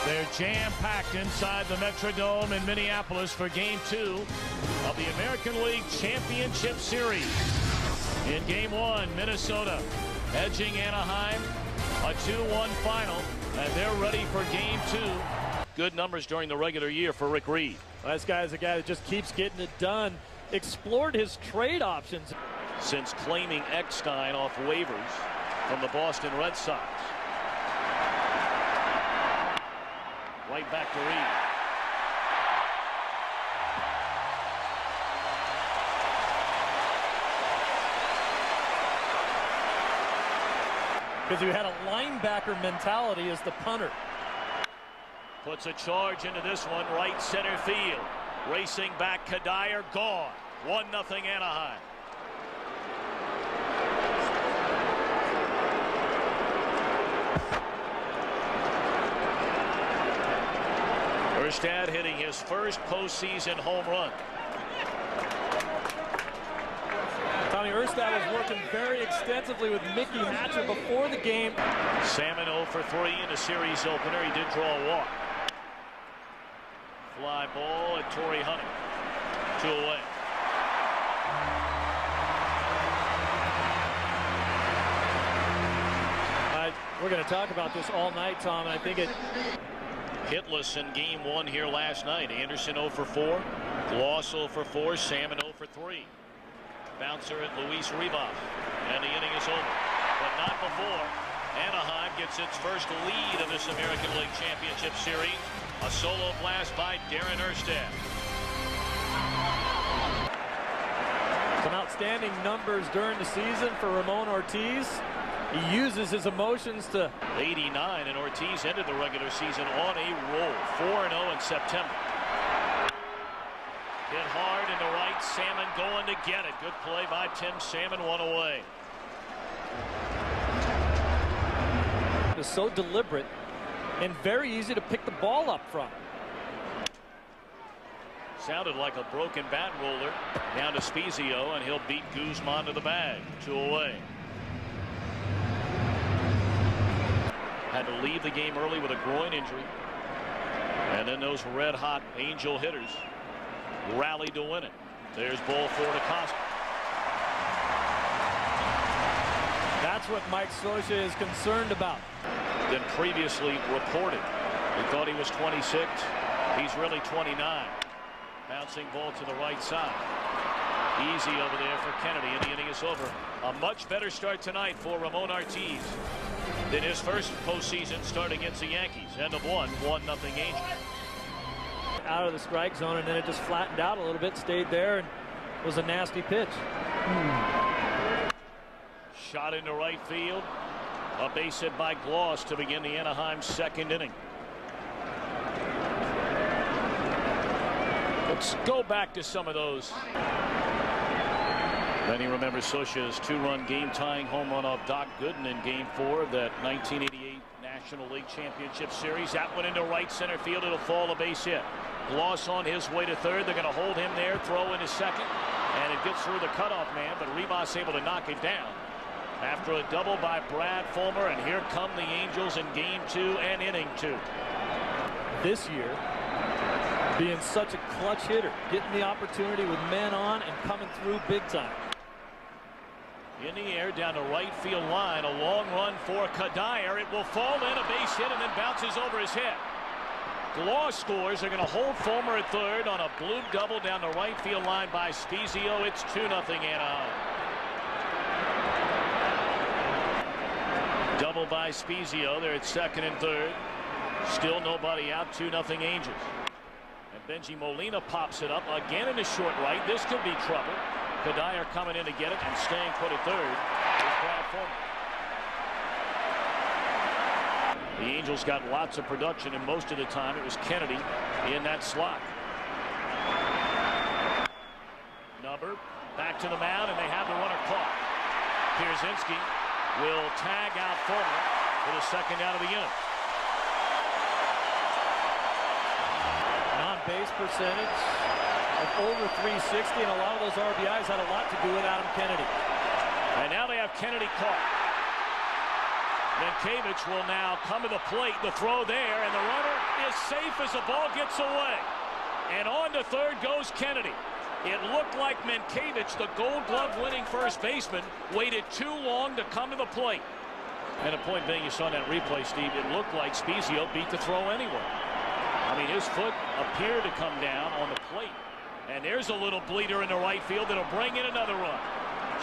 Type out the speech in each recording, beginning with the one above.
They're jam-packed inside the Metrodome in Minneapolis for Game 2 of the American League Championship Series. In Game 1, Minnesota edging Anaheim, a 2-1 final, and they're ready for Game 2. Good numbers during the regular year for Rick Reed. Well, this guy is a guy that just keeps getting it done. Explored his trade options. Since claiming Eckstein off waivers from the Boston Red Sox. Right back to Reed. Because you had a linebacker mentality as the punter. Puts a charge into this one, right center field. Racing back, Kadire, gone. 1-0 Anaheim. Erstad hitting his first postseason home run. Tommy Erstad was working very extensively with Mickey Hatcher before the game. Salmon 0 for 3 in the series opener. He did draw a walk. Fly ball at Torrey Hunter. 2 away. We're going to talk about this all night, Tom, and I think it... Hitless in Game 1 here last night. Anderson 0 for 4. Gloss 0 for 4. Salmon 0 for 3. Bouncer at Luis Rivas. And the inning is over. But not before Anaheim gets its first lead of this American League Championship Series. A solo blast by Darren Erstad. Some outstanding numbers during the season for Ramon Ortiz. He uses his emotions to... 89, and Ortiz ended the regular season on a roll. 4-0 in September. Hit hard into right. Salmon going to get it. Good play by Tim Salmon. 1 away. It's so deliberate and very easy to pick the ball up from. Sounded like a broken bat roller. Down to Spezio, and he'll beat Guzman to the bag. 2 away. Had to leave the game early with a groin injury. And then those red-hot Angel hitters rallied to win it. There's ball 4 to Costa. That's what Mike Scioscia is concerned about. Than previously reported. He thought he was 26. He's really 29. Bouncing ball to the right side. Easy over there for Kennedy, and the inning is over. A much better start tonight for Ramon Ortiz than his first postseason start against the Yankees. End of 1, 1-0 Angels. Out of the strike zone, and then it just flattened out a little bit, stayed there, and was a nasty pitch. Shot into right field. A base hit by Gloss to begin the Anaheim second inning. Let's go back to some of those. Then he remembers Scioscia's 2-run game-tying home run off Doc Gooden in Game 4 of that 1988 National League Championship Series. That went into right center field. It'll fall, a base hit. Gloss on his way to third. They're going to hold him there. Throw into second. And it gets through the cutoff man, but Rivas able to knock it down. After a double by Brad Fulmer, and here come the Angels in Game 2 and inning 2. This year, being such a clutch hitter, getting the opportunity with men on and coming through big time. In the air down the right field line, a long run for Kadire. It will fall in, a base hit, and then bounces over his head. Gloss scores. They're going to hold Fulmer at third on a blue double down the right field line by Spezio. It's 2-0 Anaheim. Double by Spezio. They're at second and third. Still nobody out. 2-0 Angels. And Benji Molina pops it up again in the short right. This could be trouble. Kadire coming in to get it, and staying put at third is Brad Fulmer. The Angels got lots of production, and most of the time it was Kennedy in that slot. Number back to the mound, and they have the runner caught. Pierzynski will tag out Fulmer for the second out of the inning. On-base percentage of over 360, and a lot of those RBIs had a lot to do with Adam Kennedy. And now they have Kennedy caught. Mankiewicz will now come to the plate. The throw there, and the runner is safe as the ball gets away. And on to third goes Kennedy. It looked like Mankiewicz, the Gold Glove winning first baseman, waited too long to come to the plate. And the point being, you saw in that replay, Steve, it looked like Spezio beat the throw anyway. I mean, his foot appeared to come down on the plate. And there's a little bleeder in the right field that'll bring in another run.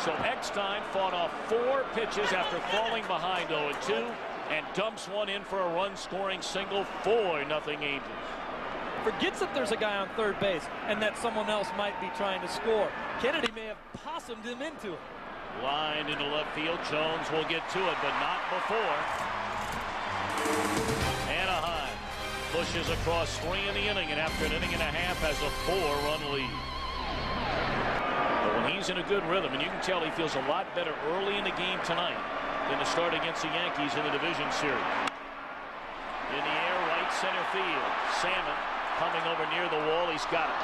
So Eckstein fought off 4 pitches after falling behind 0-2 and dumps one in for a run-scoring single. 4-0 Angels. Forgets that there's a guy on third base and that someone else might be trying to score. Kennedy may have possummed him into it. Line into left field. Jones will get to it, but not before. Anaheim pushes across 3 in the inning, and after an inning and a half has a 4-run lead. But when he's in a good rhythm, and you can tell he feels a lot better early in the game tonight than to start against the Yankees in the division series. In the air, right center field. Salmon coming over near the wall. He's got it.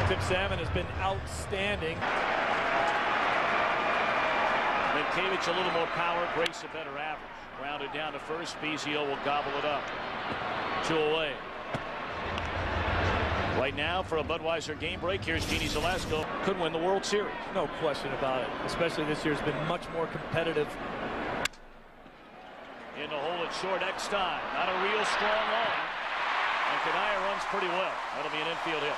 Tim Salmon has been outstanding. Mankiewicz a little more power, Grace a better average. Rounded down to first. Spezio will gobble it up. 2 away. Right now for a Budweiser game break, here's Genie Zalasko. Could win the World Series. No question about it. Especially this year has been much more competitive. In the hole at short, Eckstein. Not a real strong line. And Kadaya runs pretty well. That'll be an infield hit.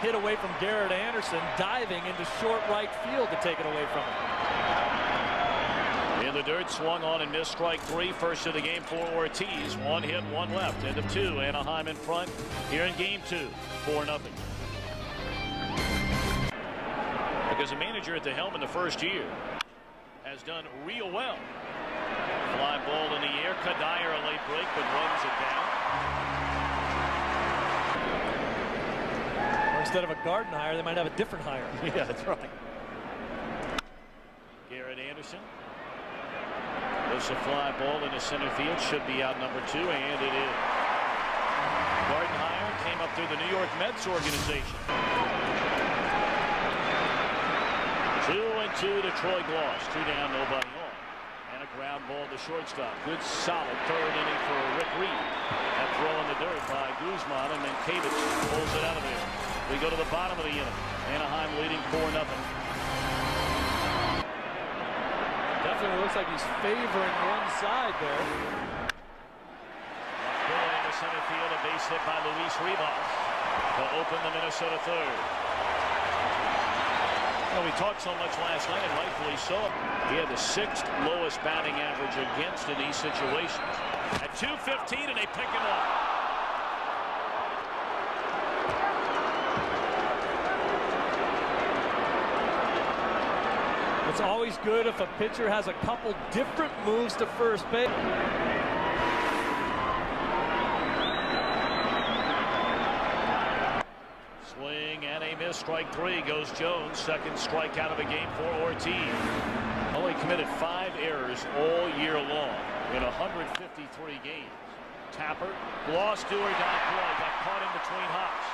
Hit away from Garrett Anderson, diving into short right field to take it away from him. In the dirt, swung on and missed strike 3. First of the game for Ortiz. 1 hit, 1 left. End of 2. Anaheim in front here in game 2. 4-0. Because a manager at the helm in the first year has done real well. Fly ball in the air. Kadaya a late break, but runs it down. Instead of a garden hire, they might have a different hire. Yeah, that's right. Garrett Anderson. There's a fly ball into center field. Should be out number 2, and it is. Gardenhire came up through the New York Mets organization. 2-2 to Troy Gloss. 2 down, nobody on. And a ground ball to shortstop. Good solid third inning for Rick Reed. That throw in the dirt by Guzman, and then Mankiewicz pulls it out of there. We go to the bottom of the inning. Anaheim leading 4-0. Definitely looks like he's favoring one side there. Going into center field, a base hit by Luis Rivas to open the Minnesota third. Well, we talked so much last night, and rightfully so. He had the 6th lowest batting average against in these situations. At 2:15, and they pick him up. It's always good if a pitcher has a couple different moves to first base. Swing and a miss. Strike 3 goes Jones. 2nd strikeout of the game for Ortiz. Only committed 5 errors all year long in 153 games. Tapper, Gloss, do or die play. Got caught in between hops.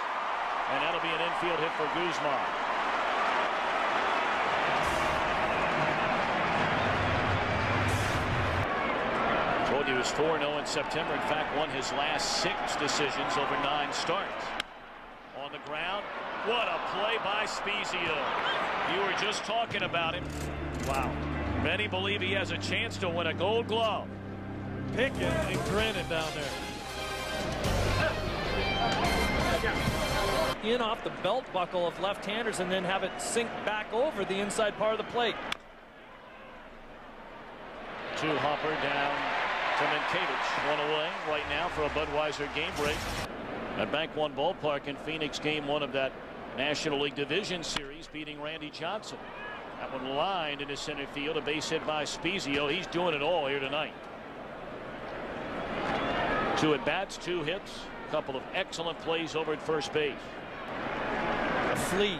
And that'll be an infield hit for Guzman. He was 4-0 in September. In fact, won his last 6 decisions over 9 starts. On the ground, what a play by Spezio. You were just talking about him. Wow. Many believe he has a chance to win a Gold Glove. Picking and grinning down there. In off the belt buckle of left-handers and then have it sink back over the inside part of the plate. 2 hopper down to Mankiewicz. 1 away right now for a Budweiser game break at Bank One Ballpark in Phoenix. Game 1 of that National League Division Series, beating Randy Johnson. That one lined into center field. A base hit by Spezio. He's doing it all here tonight. 2 at-bats, 2 hits. A couple of excellent plays over at first base. A flea.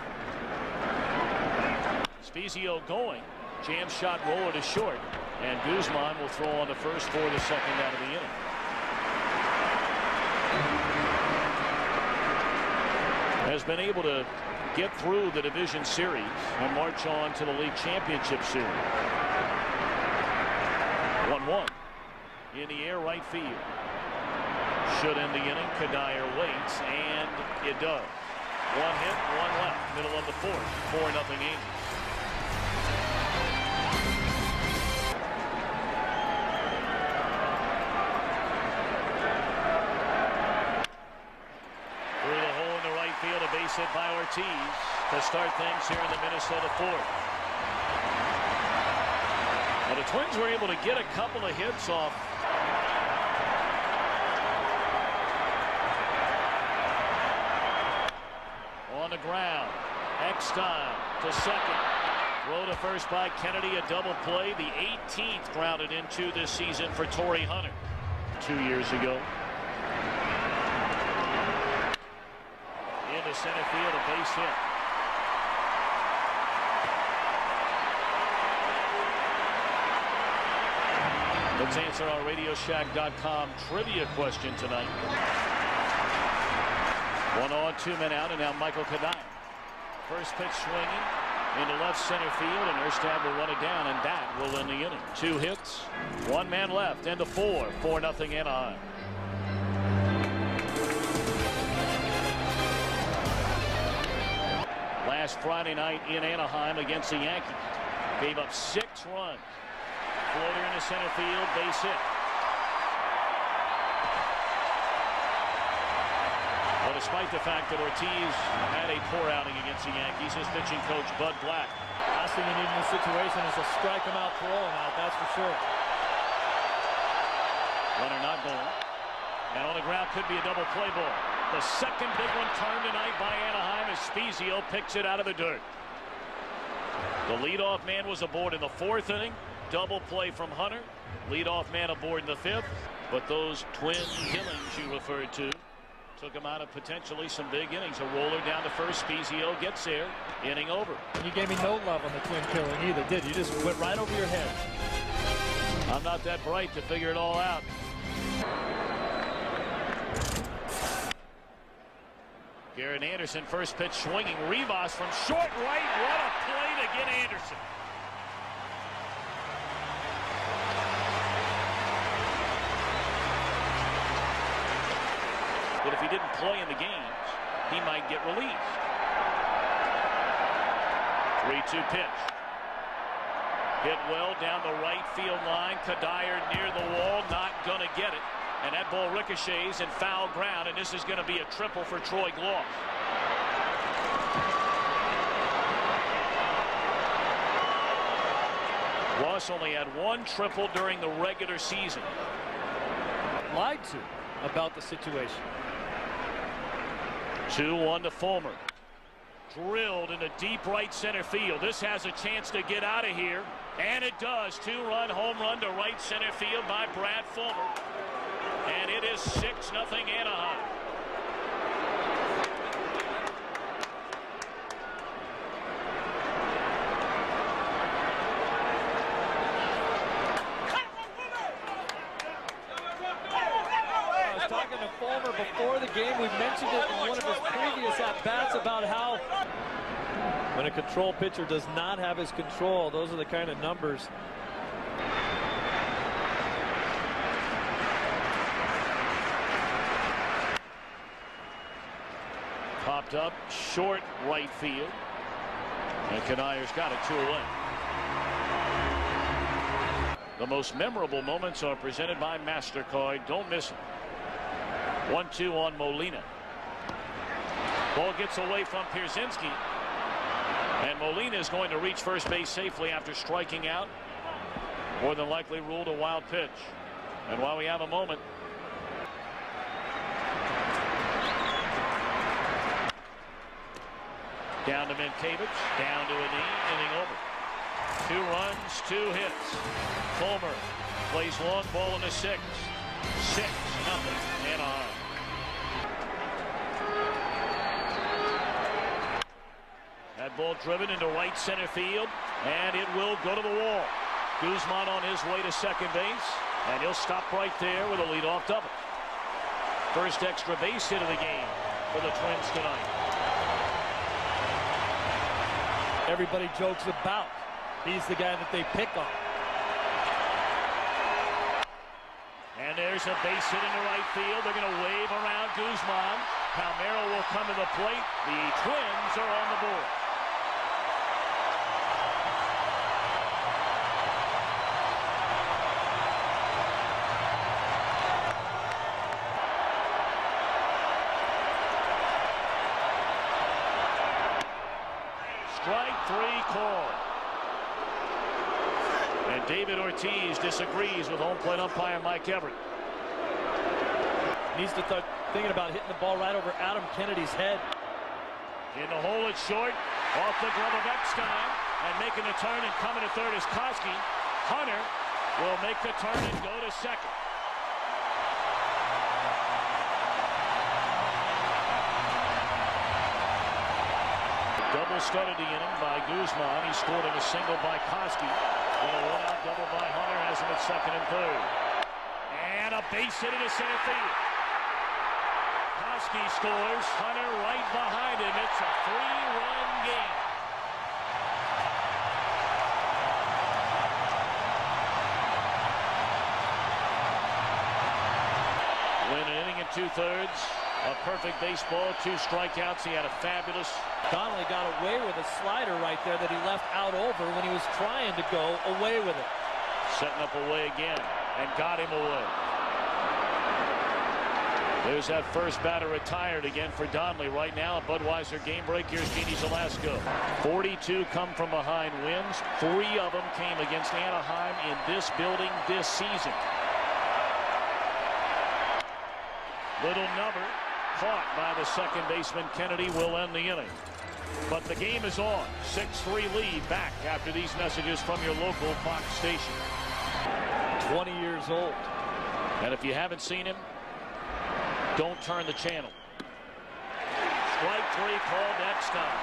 Spezio going. Jam shot roller to short. And Guzman will throw on the first for the 2nd out of the inning. has been able to get through the division series and march on to the league championship series. 1-1 in the air, right field. Should end the inning. Kadire waits, and it does. One hit, one left, middle of the fourth. 4-0 Angels. Through the hole in the right field, a base hit by Ortiz to start things here in the Minnesota fourth. Well, the Twins were able to get a couple of hits off. On the ground, Eckstein to second. Throw to first by Kennedy, a double play. The 18th grounded into this season for Torrey Hunter 2 years ago. Into center field, a base hit. Let's answer our RadioShack.com trivia question tonight. 1 on, 2 men out, and now Michael Kadire. First pitch swinging into left center field, and Erstad will run it down, and that will end the inning. 2 hits, 1 man left, and a 4-0 Anaheim. Last Friday night in Anaheim against the Yankees, gave up 6 runs. Floater into center field, base hit. Well, despite the fact that Ortiz had a poor outing against the Yankees, his pitching coach Bud Black. Last thing you need in this situation is to strike him out, throw him out, that's for sure. Runner not going. And on the ground could be a double play ball. The second big one turned tonight by Anaheim as Spezio picks it out of the dirt. The leadoff man was aboard in the 4th inning. Double play from Hunter. Leadoff man aboard in the 5th. But those twin killings you referred to took him out of potentially some big innings. A roller down to first. Spezio gets there. Inning over. You gave me no love on the twin killing either, did you? Just went right over your head. I'm not that bright to figure it all out. Garrett Anderson, first pitch swinging. Rivas from short right. What a play to get Anderson. But if he didn't play in the games, he might get released. 3-2 pitch. Hit well down the right field line. Kadire near the wall, not going to get it. And that ball ricochets in foul ground, and this is going to be a triple for Troy Gloss. Gloss only had 1 triple during the regular season. Lied to about the situation. 2-1 to Fulmer. Drilled into deep right center field. This has a chance to get out of here, and it does. 2-run home run to right center field by Brad Fulmer. And it is 6-0 Anaheim. I was talking to Fulmer before the game. We mentioned it in one of his previous at-bats about how when a control pitcher does not have his control, those are the kind of numbers. Popped up short right field, and Kadire's got it 2 away. The most memorable moments are presented by MasterCard. Don't miss it. 1-2 on Molina. Ball gets away from Pierzynski, and Molina is going to reach first base safely after striking out. More than likely ruled a wild pitch. And while we have a moment, down to Minkiewicz, down to a knee, inning over. 2 runs, 2 hits. Fulmer plays long ball in the 6th. 6-0 Anaheim. That ball driven into right center field, and it will go to the wall. Guzman on his way to second base, and he'll stop right there with a leadoff double. First extra base hit of the game for the Twins tonight. everybody jokes about. He's the guy that they pick on. And there's a base hit into right field. They're going to wave around Guzman. Palmeiro will come to the plate. The Twins are on the board. Strike three call. And David Ortiz disagrees with home plate umpire Mike Everett. Needs to start thinking about hitting the ball right over Adam Kennedy's head. In the hole at short, off the glove of Eckstein, and making the turn and coming to third is Koski. Hunter will make the turn and go to second. Double started the inning by Guzman. He scored in a single by Koski. And a one-out double by Hunter has him at second and third. And a base hit into center field. Koski scores. Hunter right behind him. It's a three-run game. Win an inning and two-thirds. A perfect baseball, 2 strikeouts. He had a fabulous. Donnelly got away with a slider right there that he left out over when he was trying to go away with it. Setting up away again and got him away. There's that first batter retired again for Donnelly. Right now, a Budweiser game break. Here's Jeannie Zalasko. 42 come from behind wins. 3 of them came against Anaheim in this building this season. Little number caught by the second baseman. Kennedy will end the inning. But the game is on. 6-3 lead back after these messages from your local Fox station. 20 years old. And if you haven't seen him, don't turn the channel. Strike 3 called Eckstein.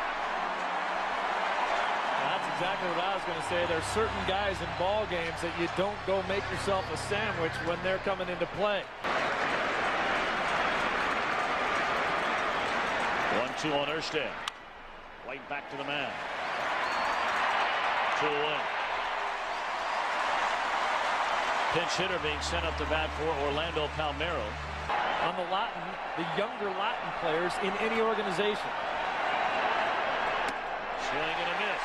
That's exactly what I was going to say. There's certain guys in ball games that you don't go make yourself a sandwich when they're coming into play. 1-2 on Erstad. Right back to the mound. 2 away. Pinch hitter being sent up to bat for Orlando Palmeiro. On the younger Latin players in any organization. Swing and a miss.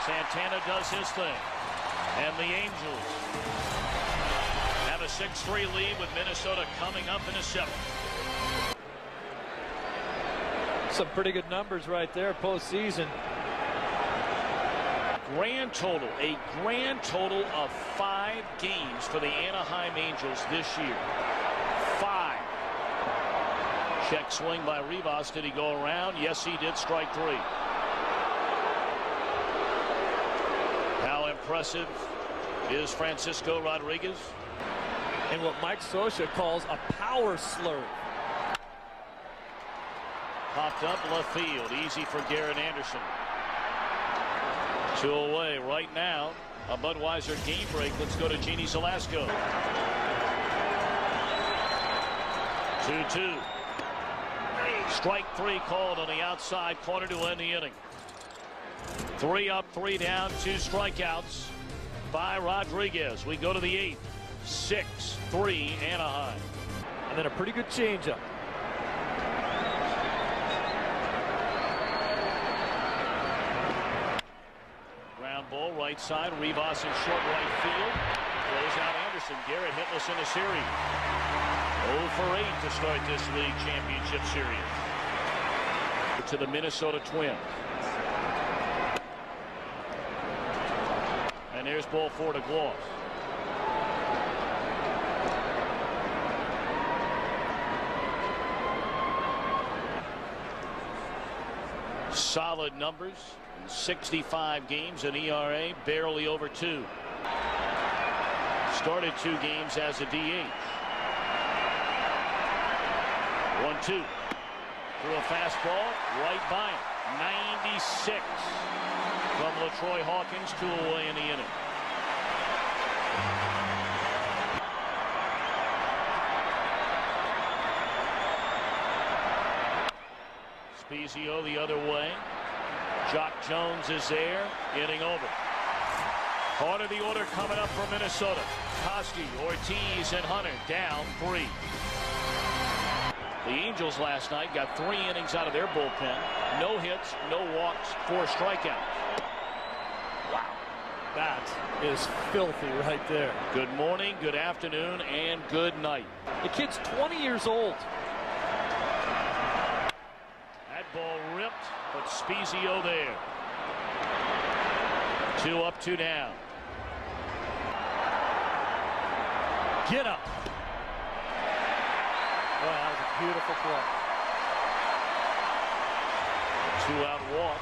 Santana does his thing. And the Angels have a 6-3 lead with Minnesota coming up in the 7th. Some pretty good numbers right there postseason. A grand total of 5 games for the Anaheim Angels this year. 5. Check swing by Rivas. Did he go around? Yes, he did. Strike 3. How impressive is Francisco Rodriguez? And what Mike Scioscia calls a power slurve. Popped up left field. Easy for Garrett Anderson. 2 away right now. A Budweiser game break. Let's go to Jeannie Zalasko. 2-2. Strike 3 called on the outside corner to end the inning. 3 up, 3 down, 2 strikeouts by Rodriguez. We go to the 8th. 6-3 Anaheim. And then a pretty good changeup. Ground ball right side. Rivas in short right field. Throws out Anderson. Garrett hitless in the series. 0 for 8 to start this league championship series. To the Minnesota Twins. And there's ball 4 to Gloss. Solid numbers. 65 games, an ERA barely over 2. Started 2 games as a DH. 1-2. Threw a fastball right by him. 96 from LaTroy Hawkins. 2 away in the inning. Spezio the other way. Jock Jones is there, inning over. Part of the order coming up for Minnesota. Koski, Ortiz, and Hunter down 3. The Angels last night got 3 innings out of their bullpen. No hits, no walks, 4 strikeouts. Wow. That is filthy right there. Good morning, good afternoon, and good night. The kid's 20 years old. That ball ripped, but Spezio there. 2 up, 2 down. Get up. Well, that was a beautiful play. 2-out walk.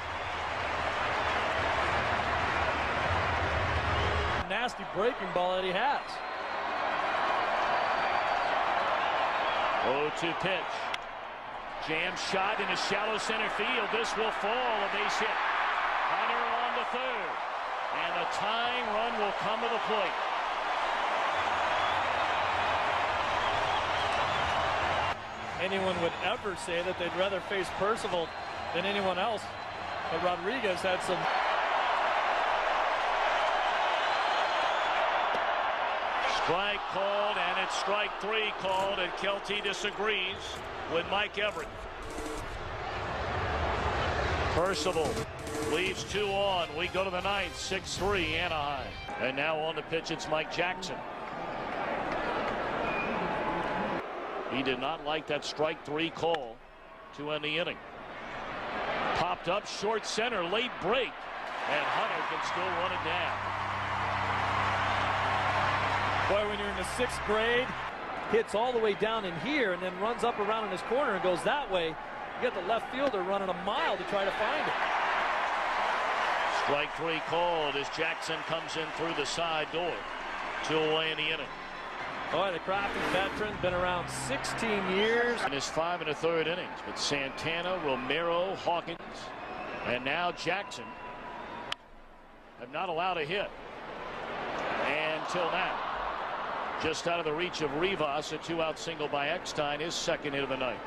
Nasty breaking ball that he has. 0-2 pitch. Jam shot into shallow center field. This will fall. A base hit. Hunter on the third. And the tying run will come to the plate. Anyone would ever say that they'd rather face Percival than anyone else. But Rodriguez had some. Strike called, and it's strike 3 called, and Kelty disagrees with Mike Everett. Percival leaves 2 on. We go to the 9th, 6-3 Anaheim. And now on the pitch, it's Mike Jackson. He did not like that strike 3 call to end the inning. Popped up short center, late break, and Hunter can still run it down. Boy, when you're in the 6th grade, hits all the way down in here and then runs up around in his corner and goes that way. You get the left fielder running a mile to try to find it. Strike 3 called as Jackson comes in through the side door. 2 away in the inning. Boy, the Crofton veteran, been around 16 years. In his 5 1/3 innings with Santana, Romero, Hawkins, and now Jackson have not allowed a hit. And till now, just out of the reach of Rivas, a 2-out single by Eckstein, his 2nd hit of the night.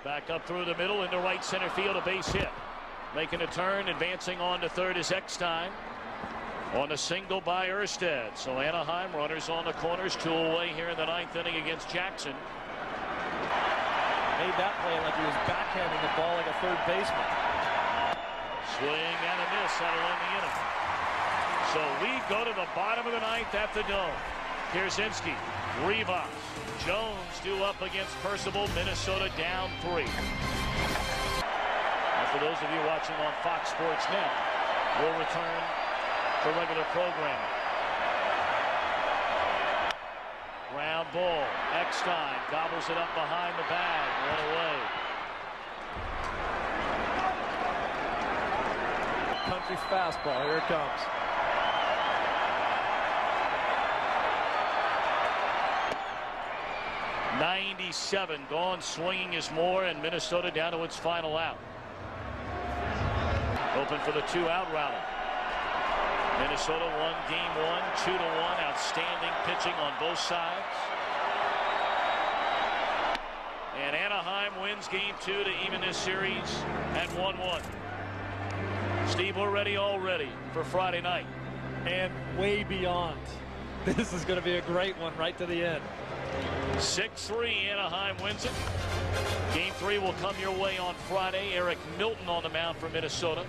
Back up through the middle into right center field, a base hit. Making a turn, advancing on to third is Eckstein. On a single by Erstad. So Anaheim runners on the corners, 2 away here in the 9th inning against Jackson. Made that play like he was backhanding the ball like a third baseman. Swing and a miss, that'll end the inning. So we go to the bottom of the 9th at the Dome. Kierczynski, Rivas, Jones due up against Percival. Minnesota down 3. And for those of you watching on Fox Sports Net, we'll return to regular programming. Ground ball. Eckstein gobbles it up behind the bag. 1 away. Country fastball. Here it comes. .97 gone. Swinging is Moore, and Minnesota down to its final out. Open for the 2-out rally. Minnesota won game 1, 2-1. Outstanding pitching on both sides. And Anaheim wins game 2 to even this series at 1-1. Steve, we're ready already for Friday night. And way beyond. This is going to be a great one right to the end. 6-3 Anaheim wins it. Game 3 will come your way on Friday. Eric Milton on the mound for Minnesota.